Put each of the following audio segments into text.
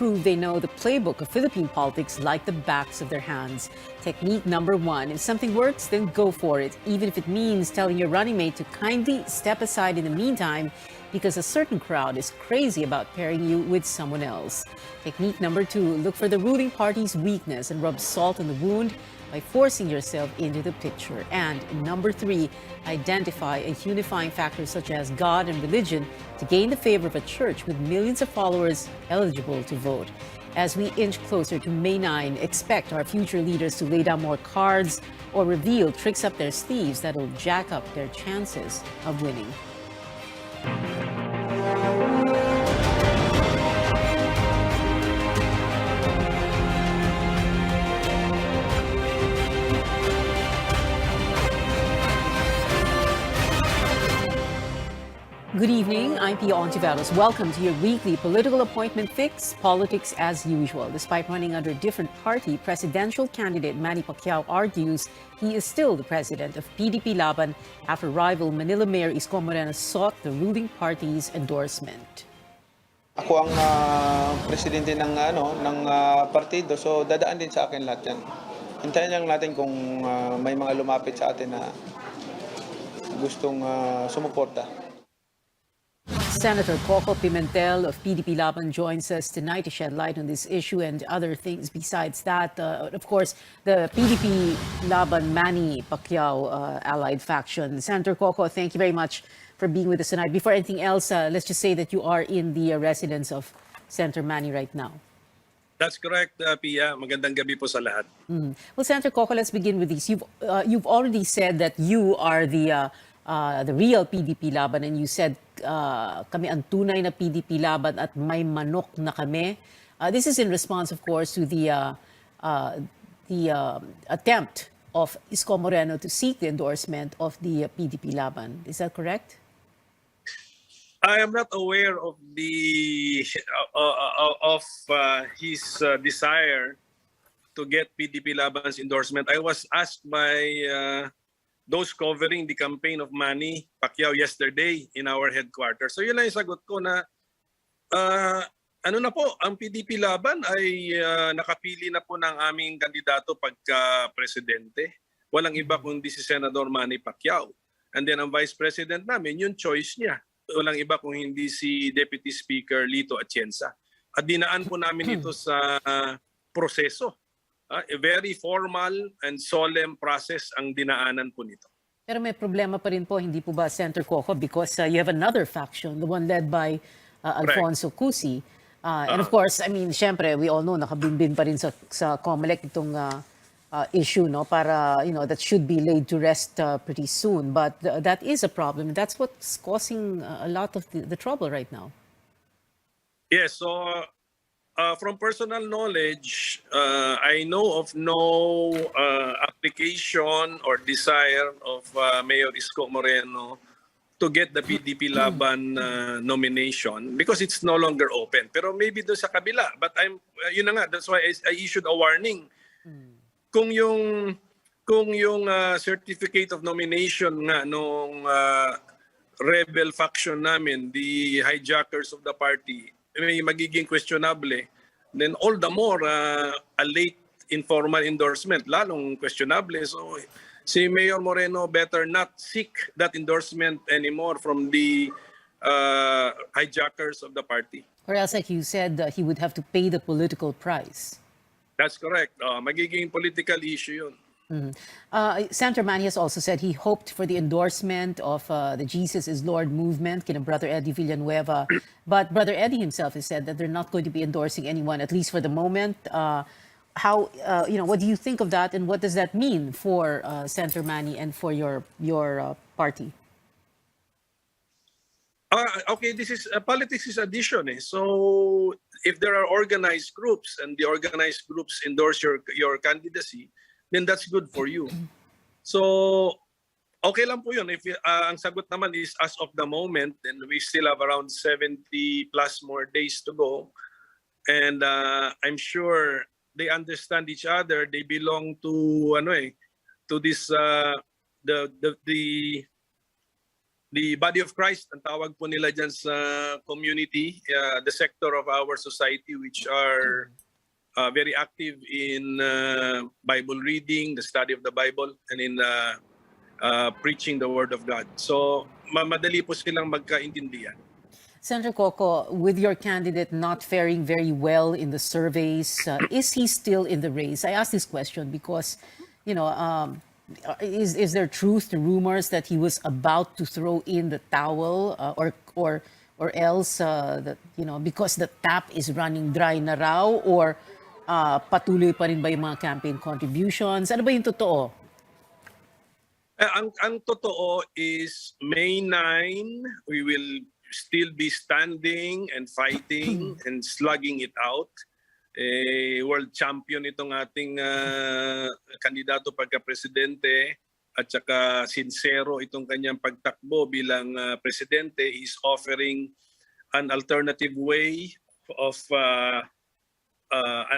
prove they know the playbook of Philippine politics like the backs of their hands. Technique number one: if something works, then go for it, even if it means telling your running mate to kindly step aside in the meantime because a certain crowd is crazy about pairing you with someone else. Technique number two: look for the ruling party's weakness and rub salt on the wound by forcing yourself into the picture. And number three, identify a unifying factor such as God and religion to gain the favor of a church with millions of followers eligible to vote. As we inch closer to May 9, expect our future leaders to lay down more cards or reveal tricks up their sleeves that'll jack up their chances of winning. Good evening, I'm Pia Ontiveros. Welcome to your weekly political appointment fix, politics as usual. Despite running under a different party, presidential candidate Manny Pacquiao argues he is still the president of PDP Laban after rival Manila Mayor Isko Moreno sought the ruling party's endorsement. Ako ang presidente ng partido, so dadaan din sa akin lahat 'yan. Hintayin lang natin kung may mga lumapit sa atin na gustong sumuporta. Senator Coco Pimentel of PDP Laban joins us tonight to shed light on this issue and other things besides that. Of course, the PDP Laban Manny Pacquiao allied faction. Senator Coco, thank you very much for being with us tonight. Before anything else, let's just say that you are in the residence of Senator Manny right now. That's correct, Pia. Magandang gabi po sa lahat. Well, Senator Coco, let's begin with this. You've already said that you are the real PDP Laban, and you said kami ang tunay na PDP Laban at may manok na kami. This is in response, of course, to the attempt of Isko Moreno to seek the endorsement of the PDP Laban. Is that correct? I am not aware of his desire to get PDP Laban's endorsement. I was asked by those covering the campaign of Manny Pacquiao yesterday in our headquarters. So yun lang yung sagot ko na ano na po, ang PDP Laban ay nakapili na po ng aming kandidato pagka-presidente. Walang iba kundi si Senador Manny Pacquiao. And then ang Vice President namin, yung choice niya. Walang iba kung hindi si Deputy Speaker Lito Atienza. At dinaan po namin ito sa proseso. A very formal and solemn process ang dinaanan po nito. Pero may problema pa rin po, hindi po ba, Senator Coco, because you have another faction, the one led by Alfonso Cusi. And of course, I mean, syempre, we all know, nakabimbin pa rin sa COMELEC itong issue, no, para, that should be laid to rest pretty soon. But that is a problem. That's what's causing a lot of the trouble right now. Yes, so from personal knowledge, I know of no application or desire of Mayor Isko Moreno to get the PDP Laban nomination because it's no longer open. Pero maybe doon sa kabila. But yun na nga, that's why I issued a warning. Kung yung certificate of nomination nga nung rebel faction namin, the hijackers of the party, may magiging questionable, then all the more a late informal endorsement, lalong questionable. So si Mayor Moreno better not seek that endorsement anymore from the hijackers of the party. Or else, like you said, he would have to pay the political price. That's correct. Magiging political issue yun. Senator Manny has also said he hoped for the endorsement of the Jesus is Lord movement, kina Brother Eddie Villanueva. But Brother Eddie himself has said that they're not going to be endorsing anyone, at least for the moment. What do you think of that, and what does that mean for Senator Manny and for your party? Okay, this is politics is addition. So if there are organized groups and the organized groups endorse your candidacy, then that's good for you. So, okay lang po yun. If ang sagot naman is as of the moment, then we still have around 70 plus more days to go. And I'm sure they understand each other. They belong to this the the body of Christ, ang tawag po nila dyan sa community, the sector of our society which are very active in Bible reading, the study of the Bible, and in preaching the Word of God. So, madali po silang magkaintindihan. Senator Coco, with your candidate not faring very well in the surveys, is he still in the race? I ask this question because, you know, is there truth to rumors that he was about to throw in the towel, or else that, you know, because the tap is running dry na raw, or patuloy pa rin ba yung mga campaign contributions? Ano ba yung totoo? Ang totoo is May 9, we will still be standing and fighting and slugging it out. World champion itong ating kandidato pagka-presidente at saka sincero itong kanyang pagtakbo bilang presidente. Is offering an alternative way of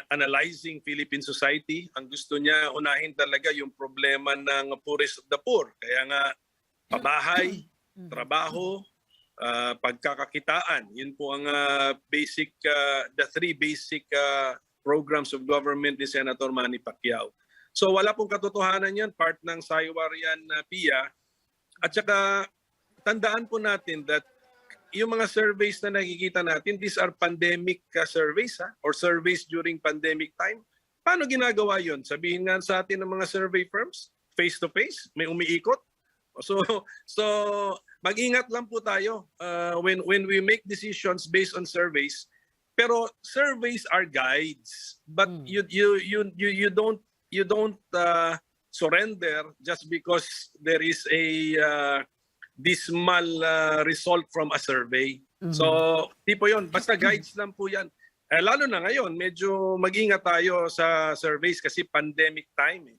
analyzing Philippine society. Ang gusto niya unahin talaga yung problema ng poorest of the poor. Kaya nga pabahay, trabaho, pagkakakitaan. Yun po ang basic, the three basic programs of government ni Senator Manny Pacquiao. So wala pong katotohanan yan, part ng saywar yan, Pia. At saka tandaan po natin that yung mga surveys na nakikita natin, these are pandemic surveys or surveys during pandemic time. Paano ginagawa yun? Sabihin nga sa atin ng mga survey firms, face-to-face, may umiikot. So mag-ingat lang po tayo when we make decisions based on surveys. Pero surveys are guides, but you don't surrender just because there is a dismal result from a survey. So di po yun, basta guides lang po yan. Lalo na ngayon, medyo mag-ingat tayo sa surveys kasi pandemic time.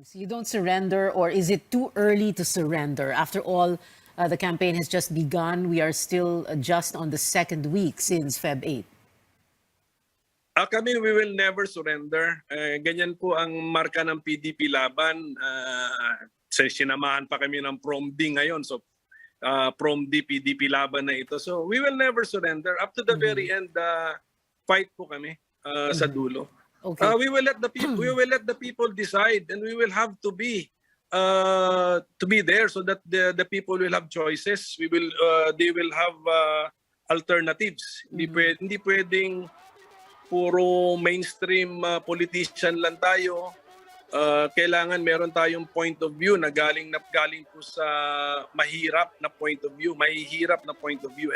So you don't surrender, or is it too early to surrender? After all, the campaign has just begun. We are still just on the second week since Feb 8. Kami, we will never surrender. Ganyan po ang marka ng PDP laban. Sinamahan pa kami ng prom-D ngayon. So, prom-D, PDP laban na ito. So, we will never surrender. Up to the very end, fight po kami sa dulo. Okay. We will let the people decide, and we will have to be there so that the people will have choices. They will have alternatives. Hindi pwedeng puro mainstream politician lang tayo. Kailangan meron tayong point of view na galing po sa mahihirap na point of view,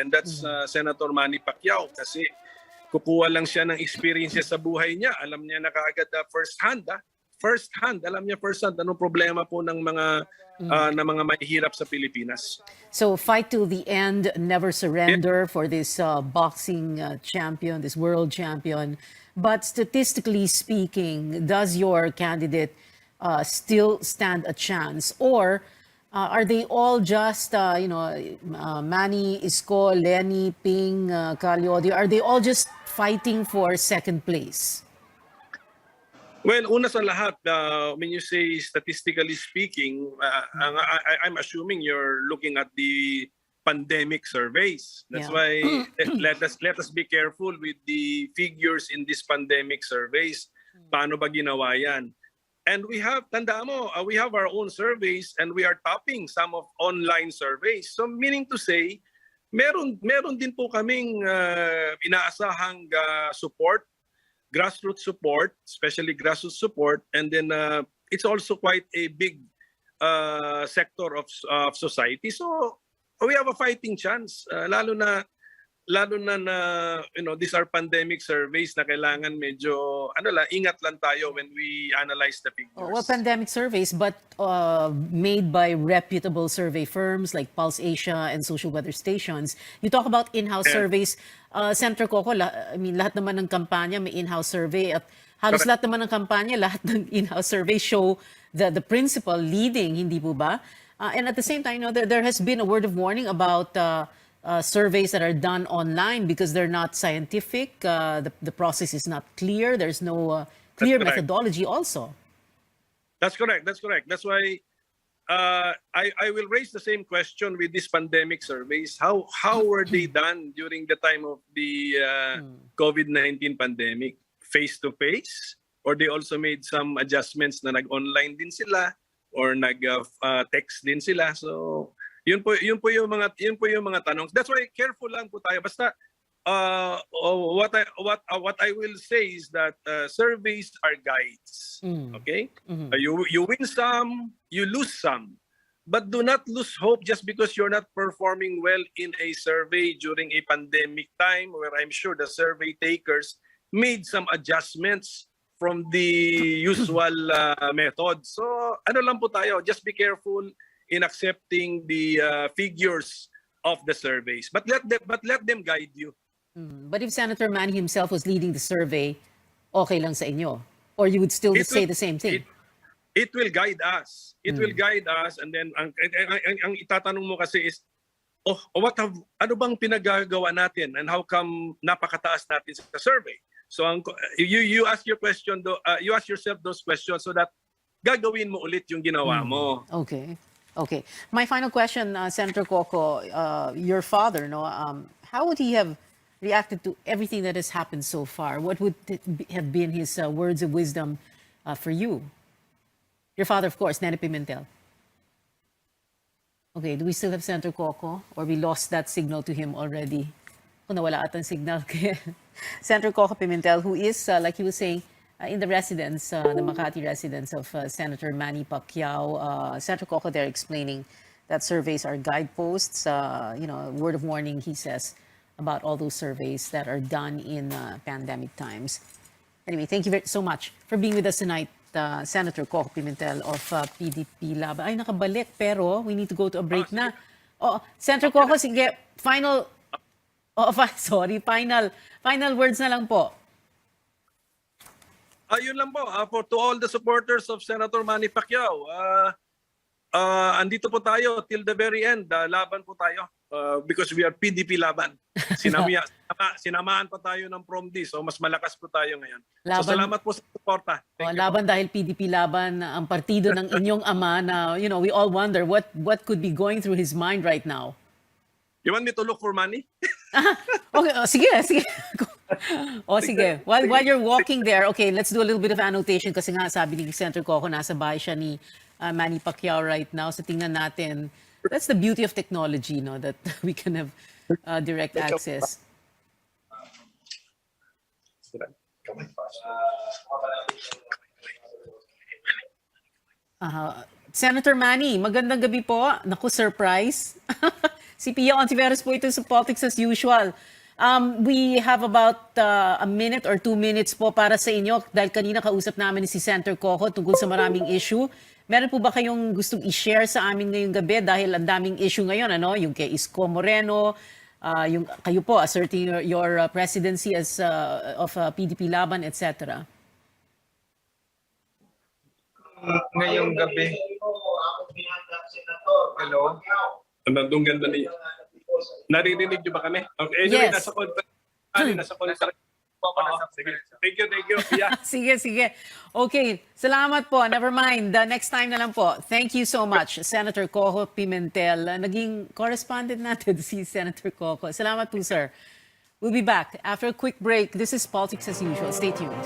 and that's Senator Manny Pacquiao, kasi kukuha lang siya ng experience sa buhay niya. Alam niya na kaagad first hand anong problema po ng mga mahihirap sa Pilipinas. So fight till the end, never surrender for this boxing champion, this world champion. But statistically speaking, does your candidate still stand a chance? Or are they all just, Manny, Isko, Lenny, Ping, Calio, are they all just fighting for second place? Well, una sa lahat, when you say statistically speaking, I'm assuming you're looking at the pandemic surveys. That's why let us be careful with the figures in these pandemic surveys. Paano ba ginawa yan? And tandaan mo, we have our own surveys, and we are topping some of online surveys. So meaning to say, meron din po kaming inaasahang support, grassroots support, especially grassroots support, and then it's also quite a big sector of society. So we have a fighting chance, lalo na these are pandemic surveys na kailangan medyo ingat lang tayo when we analyze the figures. Well, pandemic surveys, but made by reputable survey firms like Pulse Asia and Social Weather Stations. You talk about in-house surveys. Senator Coco, lahat naman ng kampanya may in-house survey, at halos lahat naman ng kampanya, lahat ng in-house survey show the principal leading, hindi po ba? And at the same time, there has been a word of warning about surveys that are done online because they're not scientific. The process is not clear. There's no clear methodology also. That's correct. That's why I will raise the same question with these pandemic surveys. How were they done during the time of the COVID-19 pandemic? Face to face, or they also made some adjustments na nag-online din sila or nag-text din sila. So yun po yung mga tanong. That's why careful lang po tayo. Basta what I will say is that surveys are guides. Okay? You win some, you lose some. But do not lose hope just because you're not performing well in a survey during a pandemic time, where I'm sure the survey takers made some adjustments from the usual method. So ano lang po tayo, just be careful in accepting the figures of the surveys. But let them guide you. But if Senator Manny himself was leading the survey, okay lang sa inyo? Or you would still say the same thing? It will guide us. It will guide us, and then ang itatanong mo kasi is, ano bang pinagagawa natin, and how come napakataas natin sa survey? So you ask your question, you ask yourself those questions so that gagawin mo ulit yung ginawa mo. Okay. My final question, Senator Coco, your father, how would he have reacted to everything that has happened so far? What would have been his words of wisdom for you? Your father, of course, Nene Pimentel. Okay, do we still have Senator Coco? Or we lost that signal to him already? Kung nawala atang signal kay Senator Coco Pimentel, who is, like he was saying, in the residence, the Makati residence of Senator Manny Pacquiao. Senator Coco there explaining that surveys are guideposts. Word of warning, he says, about all those surveys that are done in pandemic times. Anyway, thank you so much for being with us tonight, Senator Coco Pimentel of PDP Laban. Ay, nakabalik, pero we need to go to a break na. Senator Coco, sige, final words na lang po. Yun lang po, to all the supporters of Senator Manny Pacquiao, andito po tayo till the very end. Laban po tayo because we are PDP Laban. Sinamaan pa tayo ng PROMD, so mas malakas po tayo ngayon. So salamat po sa suporta. Laban dahil PDP Laban, ang partido ng inyong ama na, we all wonder what could be going through his mind right now. You want me to look for money? Okay, sige. Sige. While you're walking there, okay, let's do a little bit of annotation kasi nga sabi ni Senator Coco, nasa bahay siya ni Manny Pacquiao right now. So tingnan natin. That's the beauty of technology, that we can have direct access. Senator Manny, magandang gabi po. Naku, surprise. Si Pia Ontiveros po ito sa Politics as Usual. We have about a minute or 2 minutes po para sa inyo dahil kanina kausap namin si Senator Coco tungkol sa maraming issue. Meron po ba kayong gustong i-share sa amin ngayong gabi dahil ang daming issue ngayon, yung kay Isko Moreno, yung kayo po asserting your presidency as of PDP Laban, etc. Ngayong gabi. Hello? Nandun ganda niya. Naririnig niyo ba kami? Okay, anyway, Yes. nasa conference. Thank you. Yeah. Sige. Okay, salamat po. Never mind. The next time na lang po. Thank you so much, Senator Coco Pimentel. Naging correspondent natin si Senator Coco. Salamat po, sir. We'll be back after a quick break. This is Politics as Usual. Stay tuned.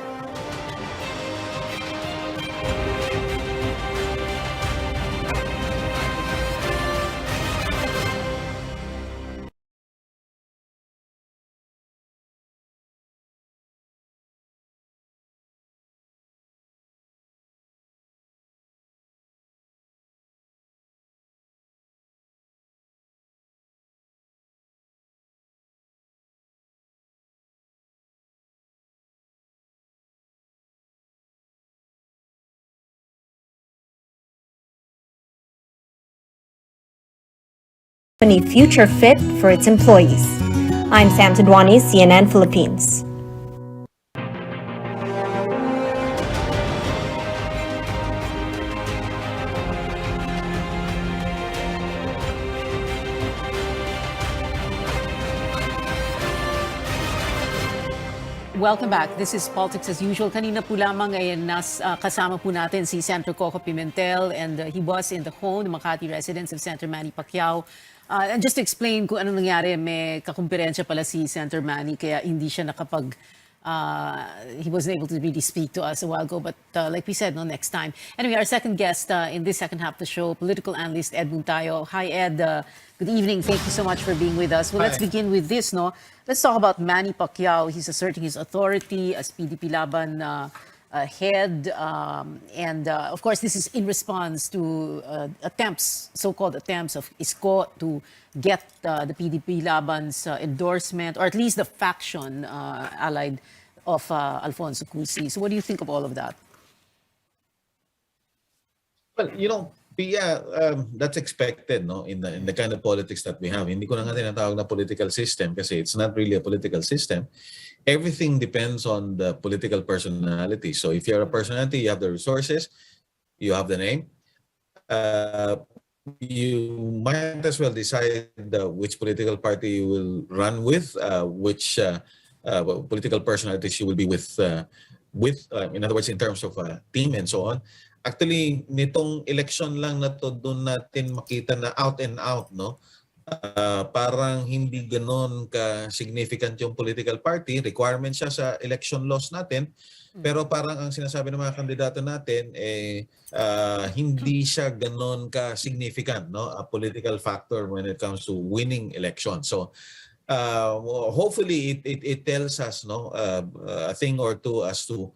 Company future fit for its employees. I'm Sam Tadwani, CNN Philippines. Welcome back. This is Politics as Usual. Kanina po lamang ay kasama po natin si Senator Coco Pimentel and he was in the home, the Makati residence of Senator Manny Pacquiao. And just to explain kung ano nangyari, may kakumperensya pala si Senator Manny kaya hindi siya he wasn't able to really speak to us a while ago, but like we said, no, next time. Anyway, our second guest in this second half of the show, political analyst Ed Buntayo. Hi, Ed. Good evening. Thank you so much for being with us. Well, let's begin with this, no? Let's talk about Manny Pacquiao. He's asserting his authority as PDP Laban head. Of course, this is in response to so-called attempts of ISCO to get the PDP Laban's endorsement, or at least the faction allied of Alfonso Cusi. So what do you think of all of that? Well, Pia, that's expected, no? In the kind of politics that we have. Hindi ko na nga tinatawag na political system kasi it's not really a political system. Everything depends on the political personality. So if you're a personality, you have the resources, you have the name. You might as well decide which political party you will run with, which political personalities you will be with. In other words, in terms of team and so on. Actually, nitong election lang na to, doon natin makita na out and out, no? Parang hindi ganon ka-significant yung political party. Requirement siya sa election laws natin. Pero parang ang sinasabi ng mga kandidato natin, hindi siya ganon ka-significant, no? A political factor when it comes to winning elections. So, hopefully it tells us, no, a thing or two as to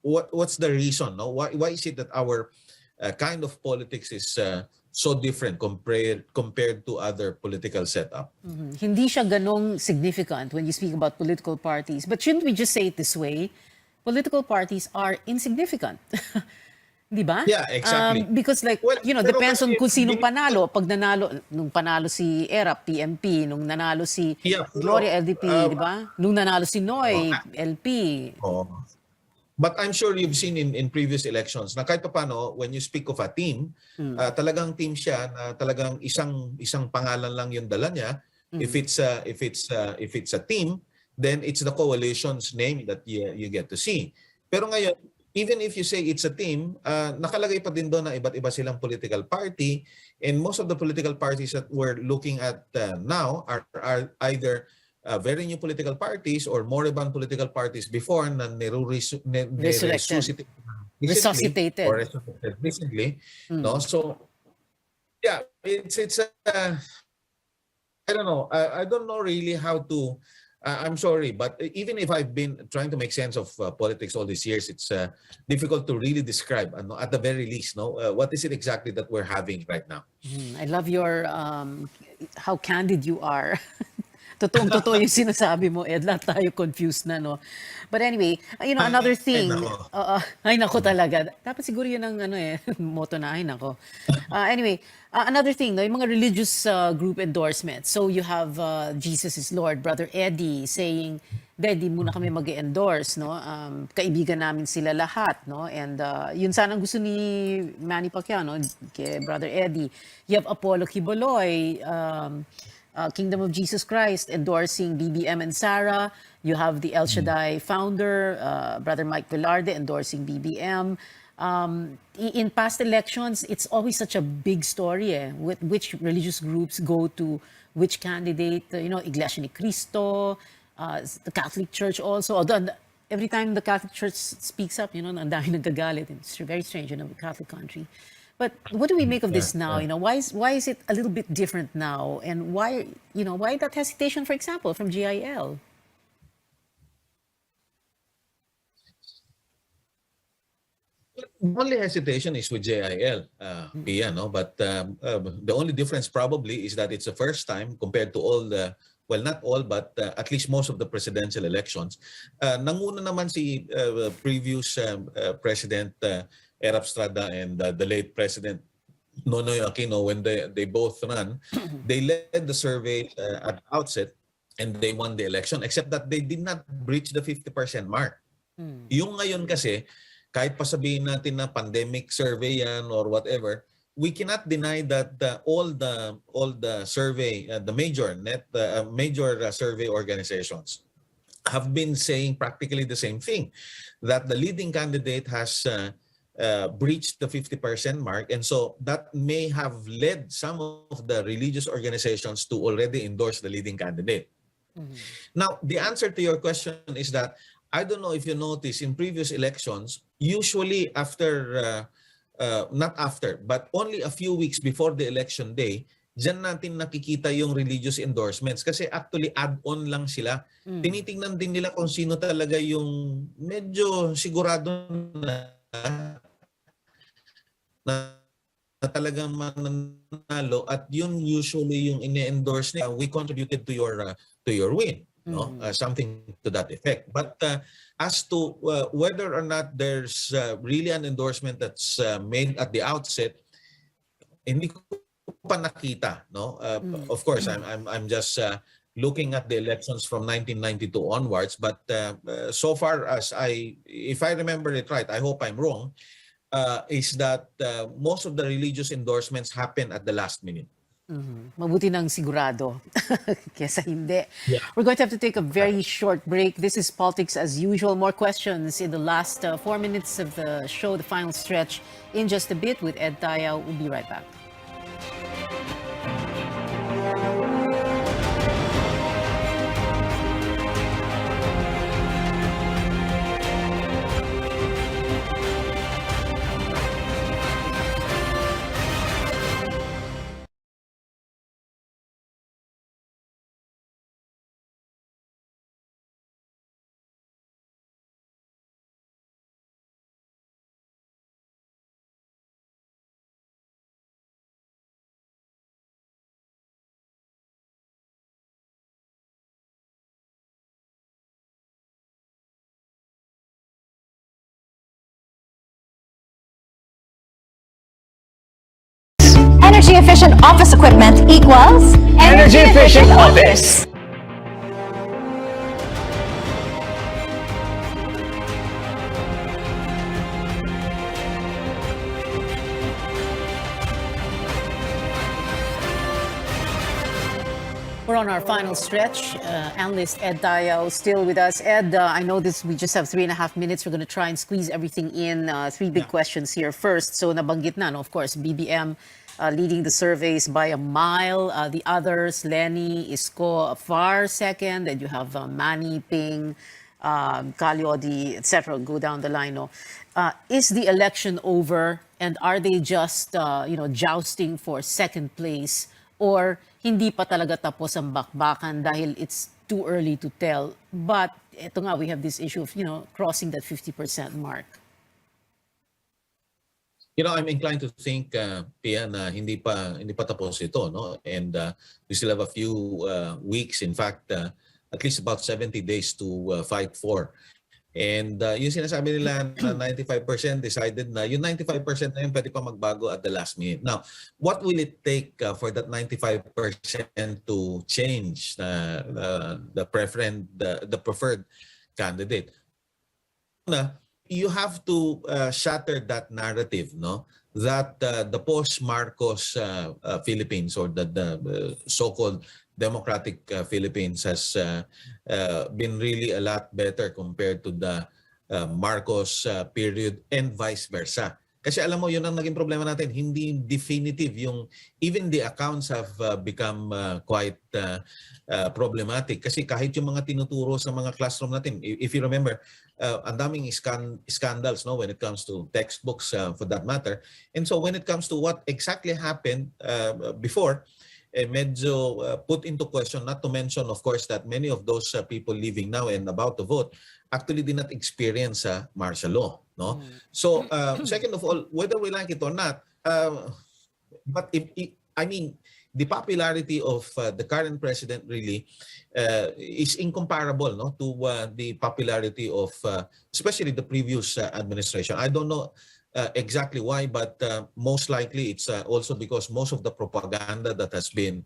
what's the reason, no? Why is it that our kind of politics is so different compared to other political setup? Hindi siya ganong significant when you speak about political parties. But shouldn't we just say it this way? Political parties are insignificant. Di ba? Yeah, exactly. Because depends on kung sinong panalo. Pag nung panalo si ERAP, PMP, nung nanalo si Gloria, LDP, di ba? Nung nanalo si Noy, LP. But I'm sure you've seen in previous elections na kahit paano when you speak of a team, talagang team siya na talagang isang pangalan lang yung dala niya. If it's a team, then it's the coalition's name that you get to see. Pero ngayon, even if you say it's a team, nakalagay pa din doon na iba't iba silang political party, and most of the political parties that we're looking at now are either very new political parties or moribund political parties before na resuscitated or resuscitated recently. No? So, yeah, it's I don't know. I don't know really how to. I'm sorry, but even if I've been trying to make sense of politics all these years, it's difficult to really describe. At the very least, no, what is it exactly that we're having right now? I love your how candid you are. Totoong-totoo yung sinasabi mo, Ed. Lahat tayo confused na, no? But anyway, another thing. Ay, nako talaga. Dapat siguro yun ang motto na, ay, nako. Anyway, another thing, no? Yung mga religious group endorsements. So you have Jesus is Lord, Brother Eddie, saying, di muna kami mag-endorse, no? Kaibigan namin sila lahat, no? And yun sana ang gusto ni Manny Pacquiao, no? Kay Brother Eddie. You have Apollo Quiboloy, Kingdom of Jesus Christ endorsing BBM and Sarah. You have the El Shaddai founder, Brother Mike Velarde, endorsing BBM. In past elections, it's always such a big story, with which religious groups go to which candidate. Iglesia ni Cristo, the Catholic Church also. Although every time the Catholic Church speaks up, ang dami nagagalit. It's very strange, a Catholic country. But what do we make of this now? Why is it a little bit different now? And why that hesitation, for example, from GIL? The only hesitation is with JIL, Pia, no? But the only difference probably is that it's the first time compared to all the, well, not all, but at least most of the presidential elections. Nanguna naman si previous President Erap Estrada and the late President Nonoy Aquino, when they both ran, they led the survey at the outset and they won the election, except that they did not breach the 50% mark. Yung ngayon kasi, kahit pa sabihin natin na pandemic survey yan or whatever, we cannot deny that all the survey, the major survey organizations have been saying practically the same thing, that the leading candidate has breached the 50% mark, and so that may have led some of the religious organizations to already endorse the leading candidate. Now, the answer to your question is that I don't know if you notice in previous elections, usually after, not after, but only a few weeks before the election day, dyan natin nakikita yung religious endorsements kasi actually add-on lang sila. Tinitingnan din nila kung sino talaga yung medyo sigurado na talagang mananalo, at yun usually yung ini-endorse nila. We contributed to your win, no? Something to that effect. But as to whether or not there's really an endorsement that's made at the outset, hindi ko pa nakita, no? Of course, I'm just looking at the elections from 1992 onwards, but so far as if I remember it right, I hope I'm wrong, is that most of the religious endorsements happen at the last minute. Mabuti nang sigurado kesa hindi. Yeah. We're going to have to take a very short break. This is Politics as Usual. More questions in the last 4 minutes of the show, the final stretch, in just a bit with Ed Davao. We'll be right back. Energy efficient office equipment equals energy efficient office. We're on our final stretch. Analyst Ed Davao still with us. Ed, I know we just have 3.5 minutes. We're going to try and squeeze everything in. Three big questions here. First, so nabanggit na, no, of course, BBM leading the surveys by a mile. The others, Lenny, Isko, a far second. Then you have Manny, Ping, Calyodi, etc. Go down the line. No? Is the election over, and are they just jousting for second place, or hindi pa talaga tapos ang bakbakan dahil it's too early to tell? But ito nga, we have this issue of crossing that 50% mark. I'm inclined to think, Pia, na hindi pa tapos ito, no? And we still have a few weeks, in fact, at least about 70 days to fight for. And yung sinasabi nila na 95% decided na, yung 95% na yun pwede pa magbago at the last minute. Now, what will it take for that 95% to change the preferred candidate? You have to shatter that narrative, no? That the post-Marcos Philippines, or the so-called democratic Philippines, has been really a lot better compared to the Marcos period, and vice versa. Kasi alam mo, yun ang naging problema natin. Hindi definitive yung, even the accounts have become quite problematic. Kasi kahit yung mga tinuturo sa mga classroom natin, if you remember, ang daming scandals, no, when it comes to textbooks, for that matter. And so when it comes to what exactly happened before, medyo put into question, not to mention, of course, that many of those people living now and about to vote actually did not experience martial law, no? So, second of all, whether we like it or not, but I mean, the popularity of the current president really is incomparable, no, to the popularity of especially the previous administration. I don't know exactly why, but most likely it's also because most of the propaganda that has been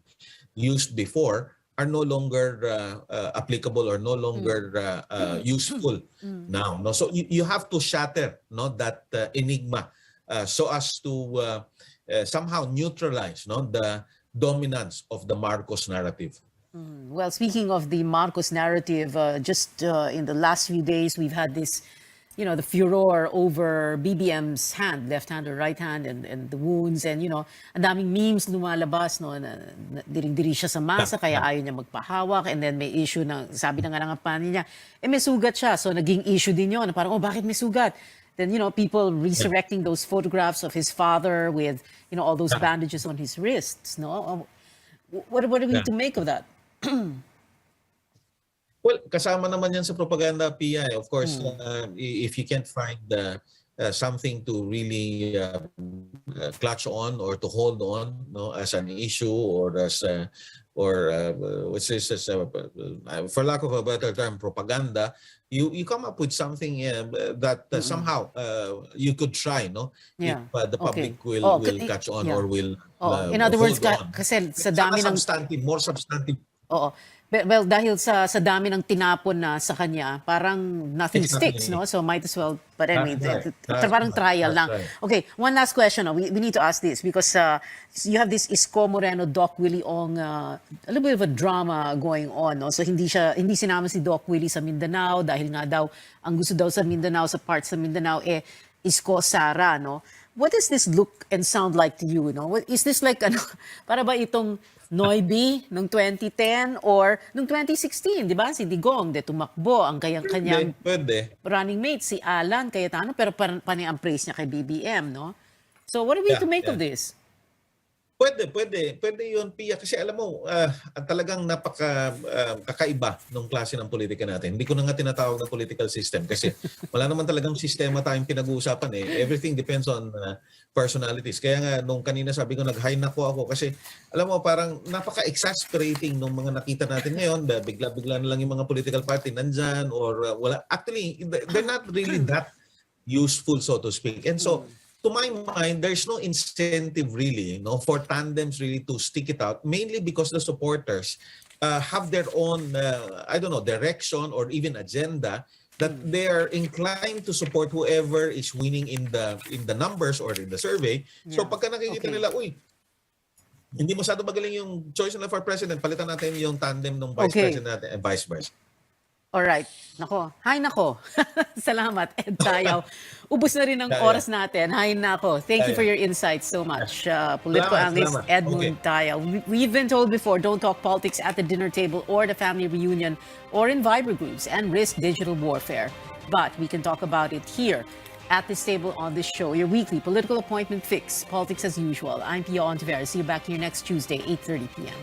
used before are no longer applicable, or no longer useful now. No, so you have to shatter, no, that enigma so as to somehow neutralize, no, the dominance of the Marcos narrative. Well, speaking of the Marcos narrative, just in the last few days, we've had this, the furor over BBM's hand, left hand or right hand, and the wounds, and, ang daming memes lumalabas, no, na diring-diri siya sa masa, kaya ayaw niya magpahawak, and then may issue na, sabi na nga ng pani niya, may sugat siya, so naging issue din yun, parang, bakit may sugat? Then, people resurrecting those photographs of his father with, all those bandages on his wrists, no? What are we to make of that? Well, kasama naman yan sa propaganda, Pia. Of course, if you can't find something to really clutch on or to hold on, no, as an issue or as what's this? For lack of a better term, propaganda. You come up with something that somehow you could try, no? Yeah. If the public Okay. will catch on or will In other words, hold on. kasi sa dami ng More substantive. Oo. Well, dahil sa dami ng tinapon na sa kanya, parang nothing sticks, no? So might as well, but anyway, parang trial lang. Right. Okay, one last question. We need to ask this because you have this Isko Moreno, Doc Willie Ong, a little bit of a drama going on, no? So hindi sinama si Doc Willie sa Mindanao dahil nga daw, ang gusto daw sa Mindanao, sa parts sa Mindanao, Isko Sara, no? What does this look and sound like to you, no? Is this like, para ba itong Noibi nung 2010 or nung 2016, di ba? Si Digong, tumakbo ang kanyang Pwede. running mate, si Alan Cayetano, pero panay ang praise niya kay BBM, no? So what are we to make of this? Pwede yun, Pia. Kasi alam mo, talagang kakaiba nung klase ng politika natin. Hindi ko na nga tinatawag na political system kasi wala naman talagang sistema tayong pinag-uusapan eh. Everything depends on personalities. Kaya nga, nung kanina sabi ko, nag-high na ako kasi alam mo, parang napaka-exasperating nung mga nakita natin ngayon. Bigla-bigla na lang yung mga political party nandyan or wala. Actually, they're not really that useful, so to speak. And so, to my mind, there's no incentive really, for tandems really to stick it out, mainly because the supporters have their own, direction or even agenda that they are inclined to support whoever is winning in the numbers or in the survey. So pagka nakikita nila, hindi masyado magaling yung choice nila for president, palitan natin yung tandem ng vice president natin and vice versa. Alright. Nako. Hay nako. Salamat, Ed Tayaw. Ubus na rin ang oras natin. Hay nako. Thank you for your insights so much. Political analyst Edmund Tayaw. We've been told before, don't talk politics at the dinner table or the family reunion or in Viber groups and risk digital warfare. But we can talk about it here at this table on this show, your weekly political appointment fix, politics as usual. I'm Pia Ontiveros. See you back here next Tuesday, 8:30 p.m.